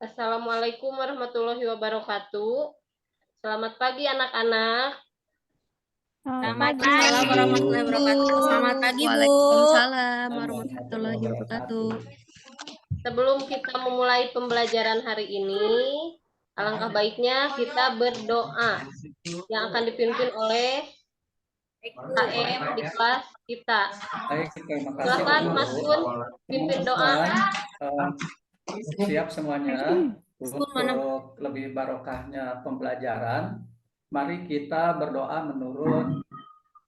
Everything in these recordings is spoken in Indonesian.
Assalamualaikum warahmatullahi wabarakatuh. Selamat pagi anak-anak. Selamat pagi, warahmatullahi wabarakatuh. Selamat pagi, Bu. Waalaikumsalam warahmatullahi wabarakatuh. Sebelum kita memulai pembelajaran hari ini, alangkah baiknya kita berdoa yang akan dipimpin oleh KM di kelas kita. Baik, terima kasih Silakan Bu Mas Guru. Kun pimpin doa. Siap semuanya untuk lebih barokahnya pembelajaran. Mari kita berdoa menurut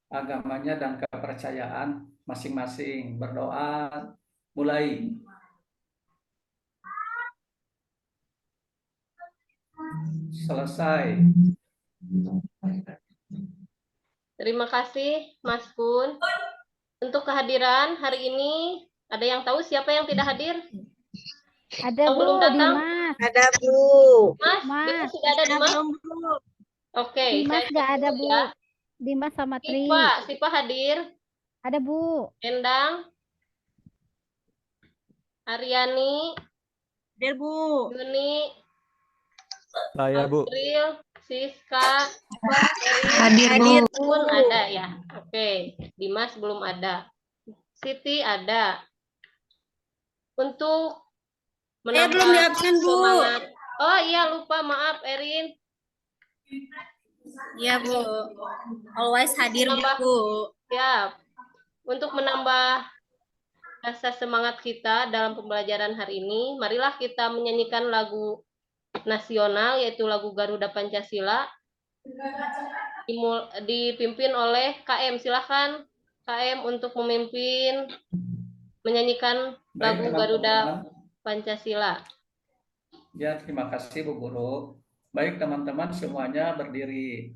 agamanya dan kepercayaan masing-masing. Berdoa mulai. Selesai. Terima kasih Mas Kun. Untuk kehadiran hari ini, ada yang tahu siapa yang tidak hadir? Ada Yang Bu, belum datang? Dimas. Ada Bu. Mas, Mas. Dimas sudah ada Dimas? Dimas Oke, saya nggak ada dulu Bu. ya. Dimas sama Tri. Sipa hadir. Ada Bu. Endang. Aryani. Hadir Bu. Yuni. Saya Bu. April. Siska. Hadir Bu. Pun ada ya. Oke, Dimas belum ada. Siti ada. Untuk menambah belum diabsen, Bu. semangat. Oh iya, lupa, maaf Erin. Iya Bu. Always hadir Bu. Siap. Untuk menambah rasa semangat kita dalam pembelajaran hari ini, marilah kita menyanyikan lagu nasional, yaitu lagu Garuda Pancasila, dipimpin oleh KM. Silahkan KM untuk memimpin menyanyikan lagu Garuda Pancasila. Ya, terima kasih Bu Guru. Baik teman-teman semuanya berdiri.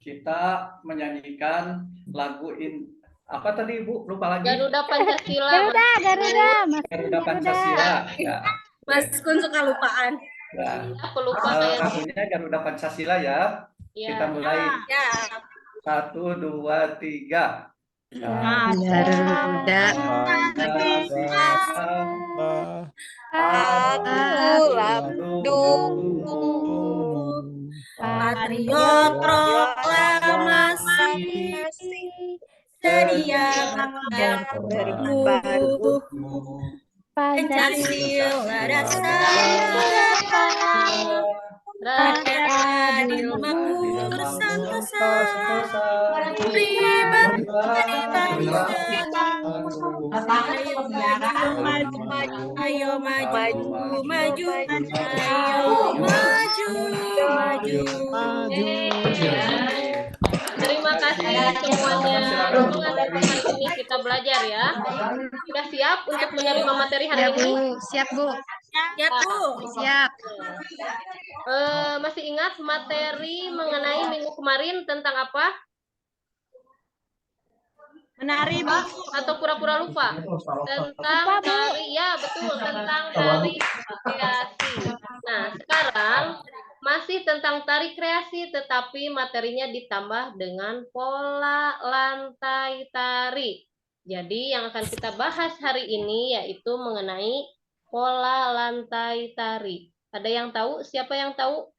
Kita menyanyikan lagu apa tadi Bu? Lupa lagi. Garuda Pancasila. Garuda Pancasila. Ya. Mas Kun suka lupaan. Ya. Aku lupa lagunya Garuda Pancasila ya. Kita mulai. Ya. 1, 2, 3. Garuda Aku lambung patriot proklamasi sedia berburuh Pancasila dasar rakyat adil makmur santosa pribadi bangsa ayo maju Terima kasih semuanya. Rombongan datang hari ini kita belajar ya. Sudah siap untuk menerima materi hari ini? Siap Bu. Siap Bu. Siap. Masih ingat materi mengenai minggu kemarin tentang apa? Menari Bu. Atau pura-pura lupa? Tentang tari, ya betul, tentang tari kreasi. Nah, sekarang masih tentang tari kreasi, tetapi materinya ditambah dengan pola lantai tari. Jadi yang akan kita bahas hari ini yaitu mengenai pola lantai tari. Ada yang tahu? Siapa yang tahu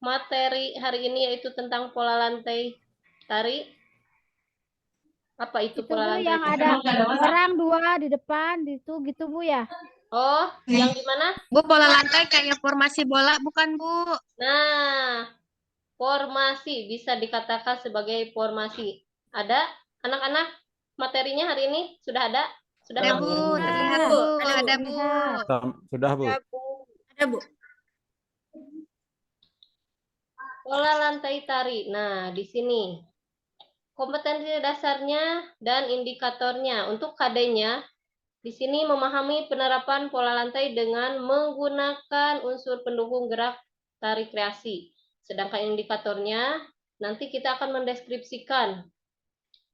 materi hari ini yaitu tentang pola lantai tari? Apa itu pola lantai? Yang ada orang dua di depan itu gitu Bu ya? Oh, yang gimana? Bu, pola lantai kayak formasi bola bukan Bu? Nah, formasi bisa dikatakan sebagai formasi. Ada anak-anak materinya hari ini sudah ada? Sudah Ada Bu, terlihat Bu. Ada Bu. Sudah Bu. Ada Bu. Pola lantai tari. Nah, di sini kompetensi dasarnya dan indikatornya. Untuk KD-nya, di sini memahami penerapan pola lantai dengan menggunakan unsur pendukung gerak tari kreasi. Sedangkan indikatornya, nanti kita akan mendeskripsikan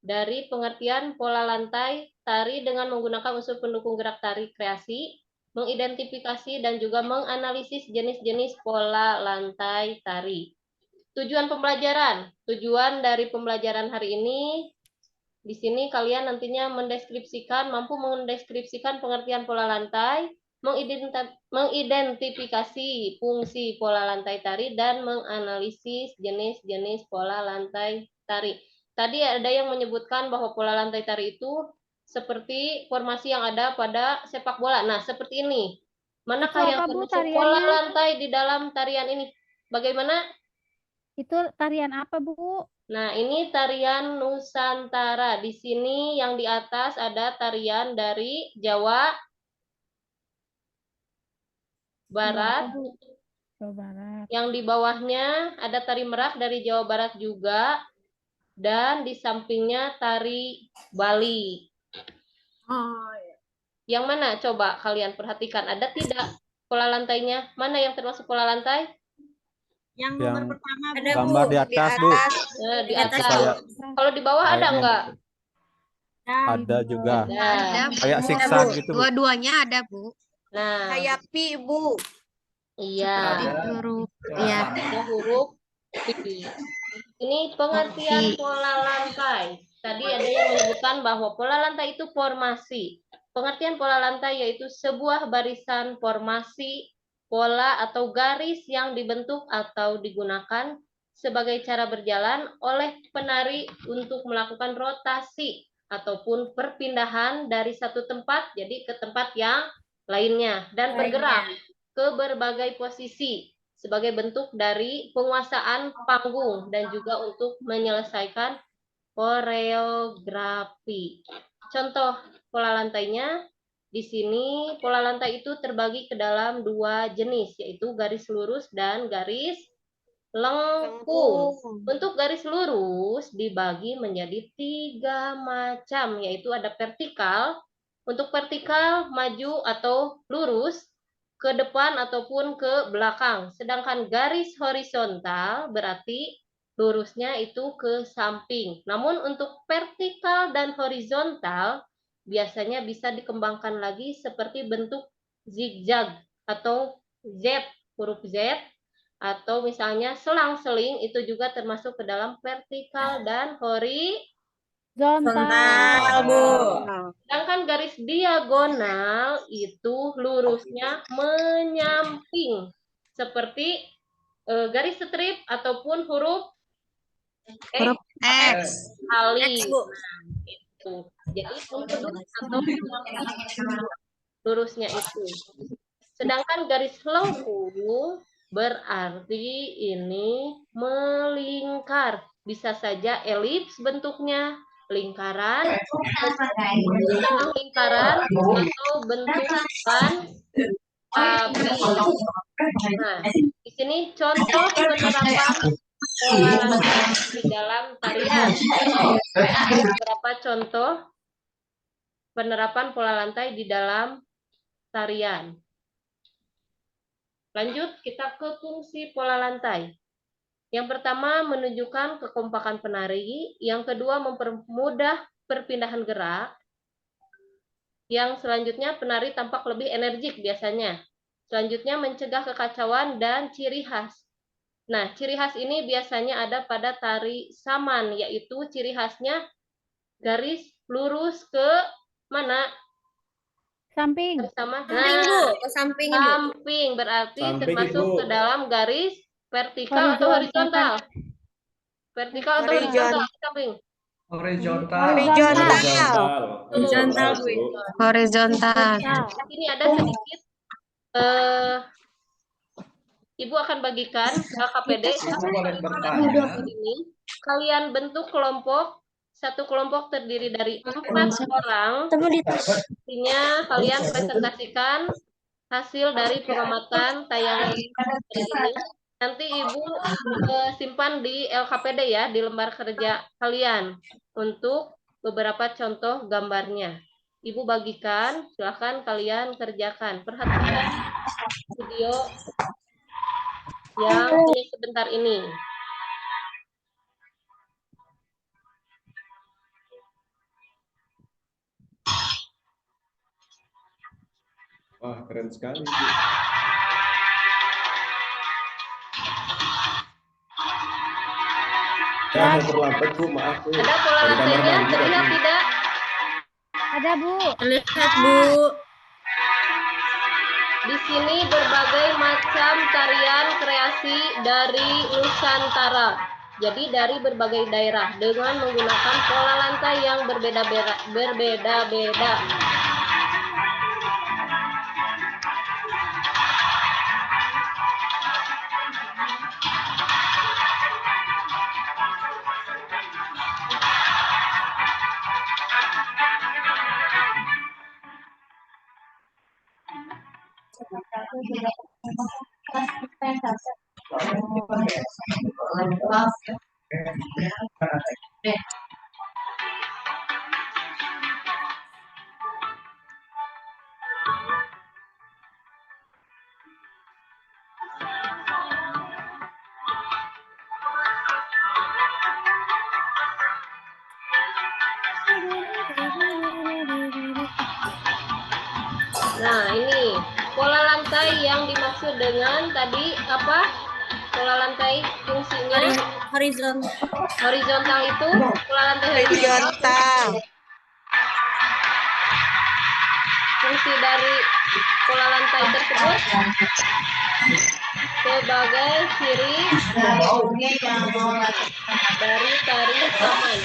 dari pengertian pola lantai tari dengan menggunakan unsur pendukung gerak tari kreasi, mengidentifikasi dan juga menganalisis jenis-jenis pola lantai tari. Tujuan pembelajaran. Tujuan dari pembelajaran hari ini, di sini kalian nantinya mampu mendeskripsikan pengertian pola lantai, mengidentifikasi fungsi pola lantai tari dan menganalisis jenis-jenis pola lantai tari. Tadi ada yang menyebutkan bahwa pola lantai tari itu seperti formasi yang ada pada sepak bola. Nah, seperti ini. Manakah Itu yang apa, Bu, termasuk pola tariannya? lantai di dalam tarian ini? Bagaimana? Itu tarian apa, Bu? Nah, ini tarian Nusantara. Di sini yang di atas ada tarian dari Jawa Barat. Apa, Bu? Jawa Barat. Yang di bawahnya ada tari merak dari Jawa Barat juga. Dan di sampingnya tari Bali. Oh, Yang mana? Coba kalian perhatikan. Ada tidak pola lantainya? Mana yang termasuk pola lantai? yang Yang nomor pertama, Bu. Ada, Bu. gambar di atas, Bu. Di Di atas, atas. Kayak Kalau di bawah ada kayaknya enggak? ada juga. Ada. Kayak siksa gitu, Bu. Dua-duanya ada, Bu. Nah, Kayak pi, Bu. iya. Seperti huruf. Ya. Ada huruf P. Ini pengertian pola lantai. Tadi ada yang menyebutkan bahwa pola lantai itu formasi. Pengertian pola lantai yaitu sebuah barisan formasi, pola atau garis yang dibentuk atau digunakan sebagai cara berjalan oleh penari untuk melakukan rotasi ataupun perpindahan dari satu tempat jadi ke tempat yang lainnya dan bergerak ke berbagai posisi sebagai bentuk dari penguasaan panggung dan juga untuk menyelesaikan koreografi. Contoh pola lantainya di sini pola lantai itu terbagi ke dalam dua jenis yaitu garis lurus dan garis lengkung. Untuk garis lurus dibagi menjadi 3 macam yaitu ada vertikal. Untuk vertikal maju atau lurus ke depan ataupun ke belakang. Sedangkan garis horizontal berarti lurusnya itu ke samping. Namun untuk vertikal dan horizontal biasanya bisa dikembangkan lagi seperti bentuk zigzag atau Z, huruf Z, atau misalnya selang-seling itu juga termasuk ke dalam vertikal dan horizontal. Zontal, Bu. Sedangkan garis diagonal itu lurusnya menyamping seperti garis strip ataupun huruf X. Ali. X, Bu. Itu. Jadi lurus atau lurusnya itu. Sedangkan garis lengkung berarti ini melingkar. Bisa saja elips bentuknya, lingkaran, atau bentukan api. Nah, di sini contoh penerapan pola lantai di dalam tarian. Beberapa contoh penerapan pola lantai di dalam tarian. Lanjut, kita ke fungsi pola lantai. Yang pertama, menunjukkan kekompakan penari. Yang kedua, mempermudah perpindahan gerak. Yang selanjutnya, penari tampak lebih energik biasanya. Selanjutnya, mencegah kekacauan dan ciri khas. Nah, ciri khas ini biasanya ada pada tari saman, yaitu ciri khasnya garis lurus ke mana? Samping. Sama. Samping, Bu. Ke samping, Ibu. Samping berarti Samping, termasuk Ibu. ke dalam garis vertikal atau horizontal? Vertikal atau horizontal? Samping. Horizontal. Horizontal, Bu. Horizontal. Ini ada sedikit Ibu akan bagikan KPD Boleh bertanya. ini. Kalian bentuk kelompok. Satu kelompok terdiri dari 4 orang. Artinya kalian presentasikan hasil dari pengamatan tayangan ini. Nanti Ibu simpan di LKPD ya, di lembar kerja kalian untuk beberapa contoh gambarnya. Ibu bagikan, silahkan kalian kerjakan. Perhatikan video yang ini sebentar ini. Wah, keren sekali. Ya, mau terlambat, Bu. Maaf, Bu. Ada pola Dari kamar lantainya, mandi terlihat tadi. tidak? Ada, Bu. Lihat, Bu. di sini berbagai macam tarian kreasi dari Nusantara. Jadi dari berbagai daerah dengan menggunakan pola lantai yang berbeda-beda. Nah, ini pola lantai yang dimaksud dengan tadi apa? Pola lantai fungsinya horizontal itu pola lantai horizontal. Fungsi dari pola lantai tersebut sebagai ciri dari tari saman.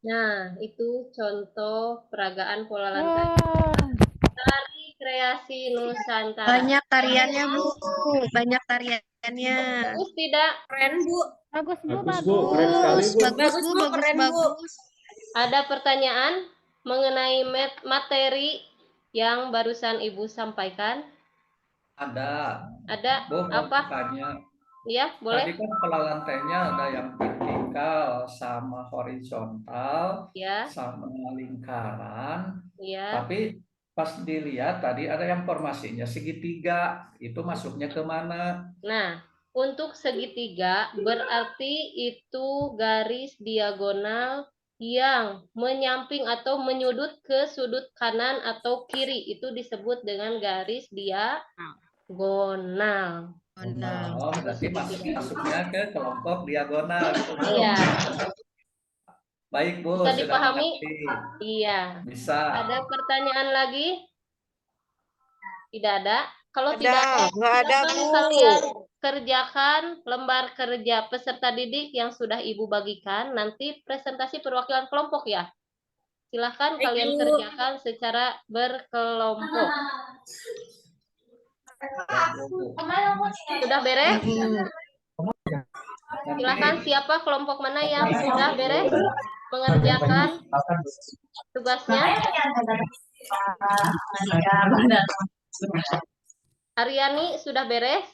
Nah, itu contoh peragaan pola lantai. Tari kreasi Nusantara. Banyak tariannya, Bu. Banyak tariannya. Bagus tidak? Keren, Bu. Bagus Bu, Bagus, Bu. Keren sekali, Bu. Bagus, Bu. Bagus, Keren, Bu. bagus. Ada pertanyaan mengenai materi yang barusan Ibu sampaikan? Ada. Ada Bu, mau apa? tanya. Iya, boleh. Tadi kan pola lantainya ada yang vertikal sama horizontal Ya, sama lingkaran. ya. Tapi pas dilihat tadi ada yang formasinya segitiga. Itu masuknya ke mana? Nah, untuk segitiga berarti itu garis diagonal yang menyamping atau menyudut ke sudut kanan atau kiri. Itu disebut dengan garis diagonal. Oh, berarti masuknya ke kelompok diagonal. Gitu. Iya, Baik, Bu. bisa sudah dipahami? mengerti. Iya. Bisa. Ada pertanyaan lagi? Tidak ada? Kalau Ada, tidak ada, nggak ada, silakan Bu. kalian kerjakan lembar kerja peserta didik yang sudah Ibu bagikan. Nanti presentasi perwakilan kelompok ya. Silahkan kalian kerjakan secara berkelompok. Sudah beres? Silahkan siapa kelompok mana yang sudah beres? mengerjakan tugasnya? Aryani sudah beres?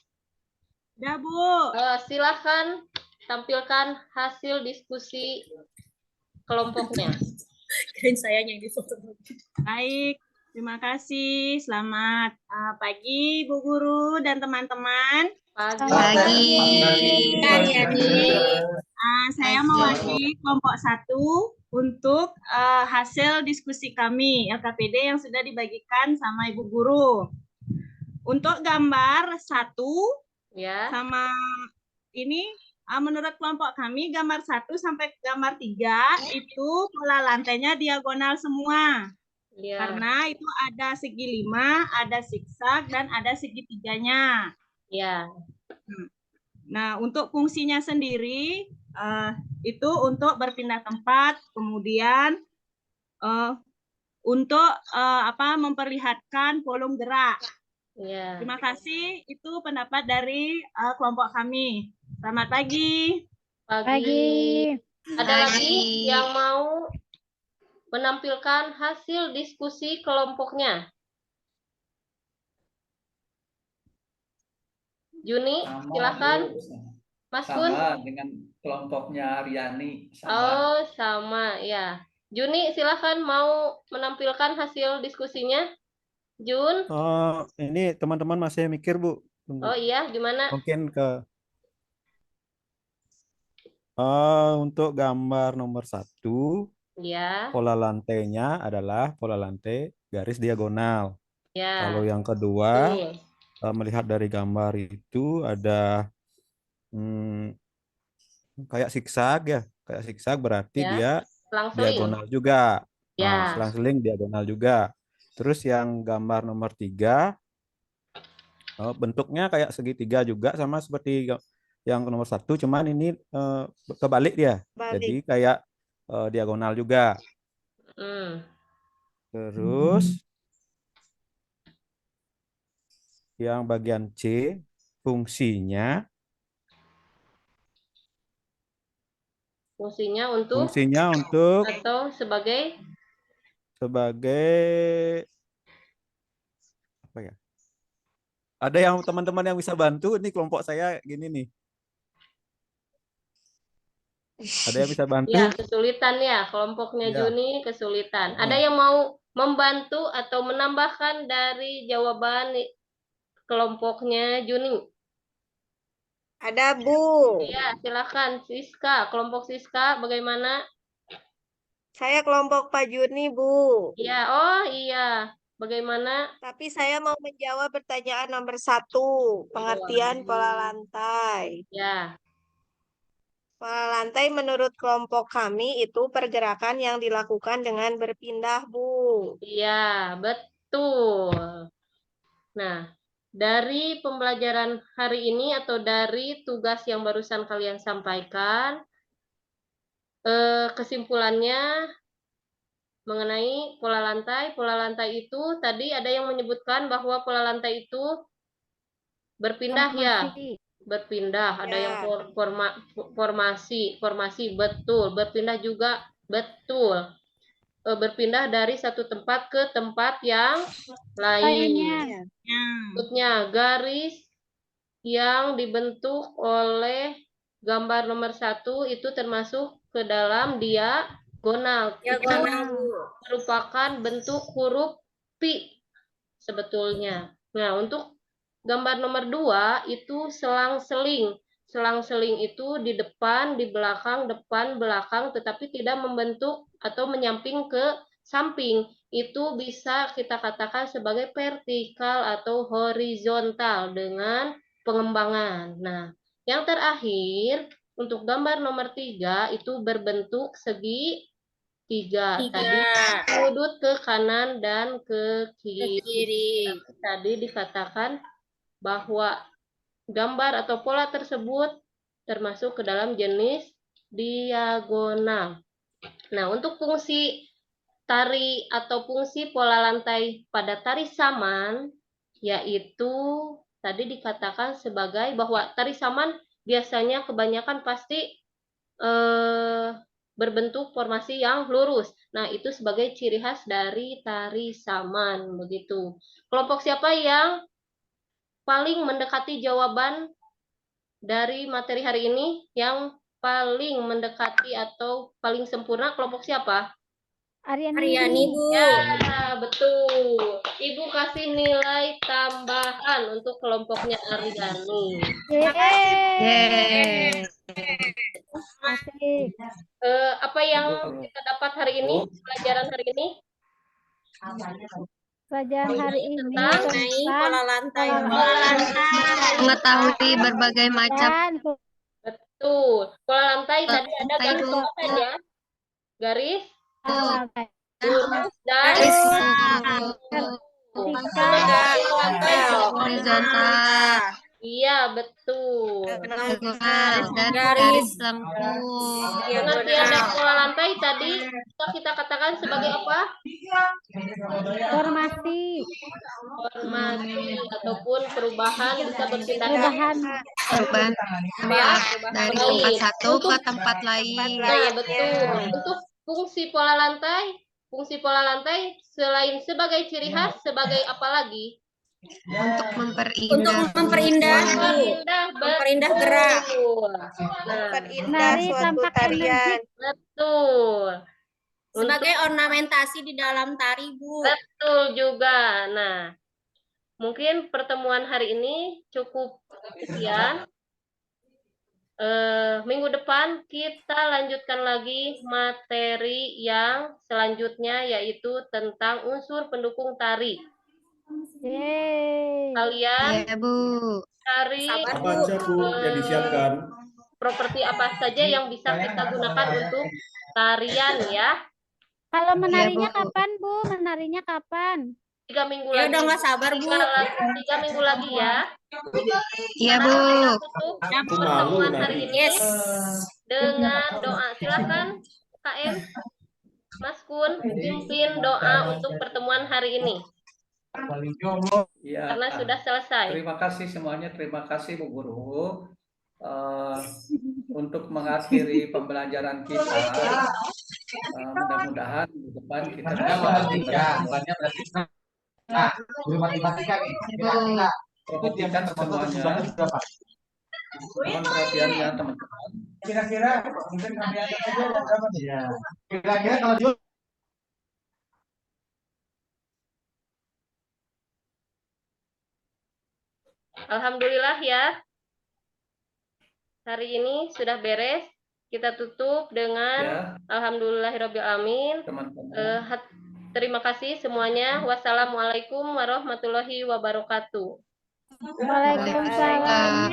Udah, Bu. Silahkan tampilkan hasil diskusi kelompoknya. Keren saya yang difoto. Baik, terima kasih. Selamat pagi, Bu Guru dan teman-teman. Pagi. Saya mewakili kelompok 1 untuk hasil diskusi kami LKPD yang sudah dibagikan sama Ibu Guru. Untuk gambar 1 Ya. sama ini menurut kelompok kami gambar 1 sampai gambar 3 itu pola lantainya diagonal semua. Ya. Karena itu ada segi 5, ada zigzag dan ada segitiganya. Ya. Nah, untuk fungsinya sendiri itu untuk berpindah tempat, kemudian untuk memperlihatkan volume gerak. Ya. Terima kasih. Itu pendapat dari kelompok kami. Selamat pagi. Pagi. Ada lagi yang mau menampilkan hasil diskusi kelompoknya? Juni, silakan. Mas Gun. Sama dengan kelompoknya Aryani. Oh, sama ya. Juni, silakan mau menampilkan hasil diskusinya. Jun. Ini teman-teman masih mikir, Bu. Tunggu. Oh iya, gimana? Mungkin untuk gambar nomor 1, Ya. pola lantainya adalah pola lantai garis diagonal. Ya. Kalau yang kedua, Betul. melihat dari gambar itu ada kayak zigzag ya. Kayak zigzag berarti Ya. dia Selang-seling. diagonal juga. Ya. Selang-seling diagonal juga. Terus yang gambar nomor 3, bentuknya kayak segitiga juga sama seperti yang nomor 1, cuman ini kebalik dia. Jadi kayak diagonal juga. Terus yang bagian C, fungsinya untuk atau sebagai apa ya? Ada yang teman-teman yang bisa bantu? Ini kelompok saya gini nih. Ada yang bisa bantu? ya, kesulitan ya, kelompoknya Ya. Juni kesulitan. Ada yang mau membantu atau menambahkan dari jawaban kelompoknya Juni? Ada, Bu. Iya, silakan. Siska, kelompok Siska bagaimana? Saya kelompok Pak Juni, Bu. Iya, oh iya. Bagaimana? Tapi saya mau menjawab pertanyaan nomor 1, pengertian pola lantai. Ya. Pola lantai menurut kelompok kami itu pergerakan yang dilakukan dengan berpindah, Bu. Iya, betul. Nah, dari pembelajaran hari ini atau dari tugas yang barusan kalian sampaikan, kesimpulannya mengenai pola lantai. Pola lantai itu tadi ada yang menyebutkan bahwa pola lantai itu berpindah ya. Berpindah, ada yang formasi betul, berpindah juga betul. Berpindah dari satu tempat ke tempat yang lain. Berikutnya, garis yang dibentuk oleh gambar nomor 1 itu termasuk ke dalam diagonal. Merupakan bentuk huruf pi sebetulnya. Nah, untuk gambar nomor 2 itu selang-seling. Selang-seling itu di depan, di belakang, depan, belakang, tetapi tidak membentuk atau menyamping ke samping. Itu bisa kita katakan sebagai vertikal atau horizontal dengan pengembangan. Nah, yang terakhir, untuk gambar nomor 3 itu berbentuk segi 3. Tadi sudut ke kanan dan ke kiri. Tadi dikatakan bahwa gambar atau pola tersebut termasuk ke dalam jenis diagonal. Nah, untuk fungsi tari atau fungsi pola lantai pada tari saman, yaitu tadi dikatakan sebagai bahwa tari saman biasanya kebanyakan pasti berbentuk formasi yang lurus. Nah, itu sebagai ciri khas dari tari saman, begitu. Kelompok siapa yang paling mendekati jawaban dari materi hari ini? Yang paling mendekati atau paling sempurna kelompok siapa? Aryani, Bu. Ya, betul. Ibu kasih nilai tambahan untuk kelompoknya Aryani. Yeay. Asik. Apa yang kita dapat hari ini, pelajaran hari ini? Pelajaran hari ini Tentang tentang lantai. Mengetahui berbagai macam dan betul. Pola lantai tadi ada lantai, garis Bu. apa ya? Garis, lantai. lurus, dan garis lantai. horizontal, Iya, betul. garis dan garis lengkung. Pengertian dari pola lantai tadi bisa kita katakan sebagai apa? Formasi. Formasi ataupun perubahan bisa berpindah Perubahan. Perubahan dari tempat satu ke tempat lain. Nah, betul. Untuk fungsi pola lantai selain sebagai ciri khas, sebagai apa lagi? Untuk memperindah. Memperindah gerak. Nah, Perindah Menari suatu tampak tarian. energik. betul. Sebagai ornamentasi di dalam tari, Bu. Betul juga. Nah, mungkin pertemuan hari ini cukup sekian. Minggu depan kita lanjutkan lagi materi yang selanjutnya, yaitu tentang unsur pendukung tari. Yeay. Kalian Ya, Bu. cari Apa aja Bu yang disiapkan? properti apa saja yang bisa kita gunakan untuk tarian ya. Kalau menarinya Bu. kapan, Bu? Menarinya kapan? 3 minggu Ya lagi. udah nggak sabar, Bu. 3 minggu lagi ya. Iya, Bu. Tutup Aku malu pertemuan hari nanti. ini dengan doa. Silakan KM Mas Kun pimpin doa untuk pertemuan hari ini Ya, karena sudah selesai. terima kasih semuanya. Terima kasih Bu Guru. Untuk mengakhiri pembelajaran kita, mudah-mudahan di depan kita bisa perhatikan semuanya. Mohon perhatiannya teman-teman. Kira-kira mungkin kami akan saja berapa nih? Ya. Kira-kira kalau jual Alhamdulillah ya. Hari ini sudah beres. Kita tutup dengan Ya, alhamdulillahirabbil alamin. teman-teman. Terima kasih semuanya. Wassalamualaikum warahmatullahi wabarakatuh. Waalaikumsalam.